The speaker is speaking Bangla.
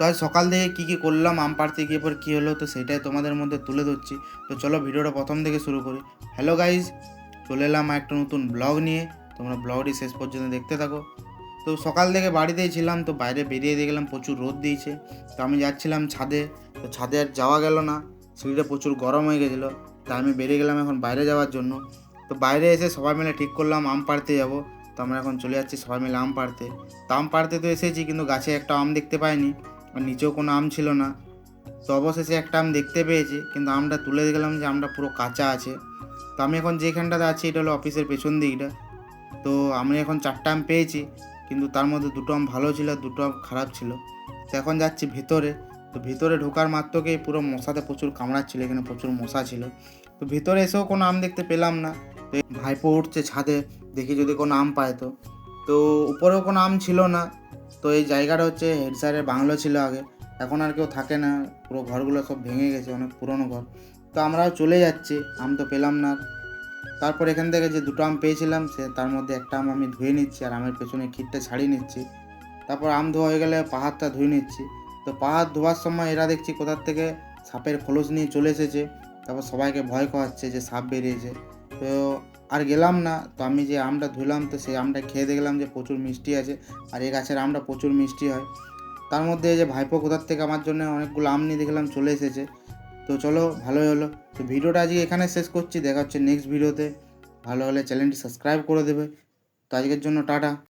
তো আজ সকাল থেকে কী করলাম আম পাড়তে গিয়ে পর কী হলো তো সেটাই তোমাদের মধ্যে তুলে ধরছি। তো চলো ভিডিওটা প্রথম থেকে শুরু করি। হ্যালো গাইজ, চলে এলাম একটা নতুন ব্লগ নিয়ে। তোমরা ব্লগটি শেষ পর্যন্ত দেখতে থাকো। তো সকাল থেকে বাড়িতেই ছিলাম, তো বাইরে বেরিয়ে দেখলাম প্রচুর রোদ দিয়েছে। তো আমি যাচ্ছিলাম ছাদে, তো ছাদে আর যাওয়া গেল না, সিঁড়িটা প্রচুর গরম হয়ে গেছিলো। তাই আমি বেরিয়ে গেলাম এখন বাইরে যাওয়ার জন্য। তো বাইরে এসে সবাই মিলে ঠিক করলাম আম পাড়তে যাব। তো আমরা এখন চলে যাচ্ছি সবাই মিলে আম পাড়তে। তো আম পাড়তে তো এসেছি, কিন্তু গাছে একটা আম দেখতে পাইনি, আর নিচেও কোনো আম ছিল না। তো অবশেষে একটা আম দেখতে পেয়েছি, কিন্তু আমটা তুলে দেখলাম যে আমটা পুরো কাঁচা আছে। তো আমি এখন যেখানটাতে আছি এটা হলো অফিসের পেছন দিকটা। তো আমি এখন 4টা আম পেয়েছি, কিন্তু তার মধ্যে 2টো আম ভালো ছিল আর 2টো আম খারাপ ছিল। তো এখন যাচ্ছি ভেতরে। তো ভেতরে ঢোকার মাত্রকেই পুরো মশাতে প্রচুর কামড়াচ্ছিল, এখানে প্রচুর মশা ছিল। তো ভেতরে এসেও কোনো আম দেখতে পেলাম না। তো ভাইপো উঠছে ছাদে, দেখি যদি কোনো আম পায়। তো উপরেও কোনো আম ছিল না। তো এই জায়গাটা হচ্ছে হেড স্যারের বাংলো ছিল আগে, এখন আর কেউ থাকে না, পুরো ঘরগুলো সব ভেঙে গেছে, অনেক পুরনো ঘর। তো আমরাও চলে যাচ্ছি, আম তো পেলাম না। তারপর এখান থেকে যে 2টো আম পেয়েছিলাম তার মধ্যে একটা আম আমি ধুয়ে নিচ্ছি, আর আমের পেছনে খিটটা ছাড়িয়ে নিচ্ছি। তারপর আম ধোয়া হয়ে গেলে পাহাড়টা ধুয়ে নিচ্ছি। তো পাহাড় ধোয়ার সময় এরা দেখছি কোথার থেকে সাপের খোলস নিয়ে চলে এসেছে। তারপর সবাইকে ভয় খাওয়াচ্ছে যে সাপ বেরিয়েছে। তো আর গেলাম না। তো আমি যে আমটা ধুলাম, তো সেই আমটা খেয়ে দেখলাম যে প্রচুর মিষ্টি আছে, আর এই গাছের আমটা প্রচুর মিষ্টি হয়। তার মধ্যে এই যে ভাইপো কোথার থেকে আমার জন্য অনেকগুলো আম নিয়ে দেখলাম চলে এসেছে। তো চলো, ভালোই হলো। তো ভিডিওটা আজকে এখানে শেষ করছি, দেখা হচ্ছে নেক্সট ভিডিওতে। ভালো হলে চ্যানেলটি সাবস্ক্রাইব করে দেবে। তো আজকের জন্য টাটা।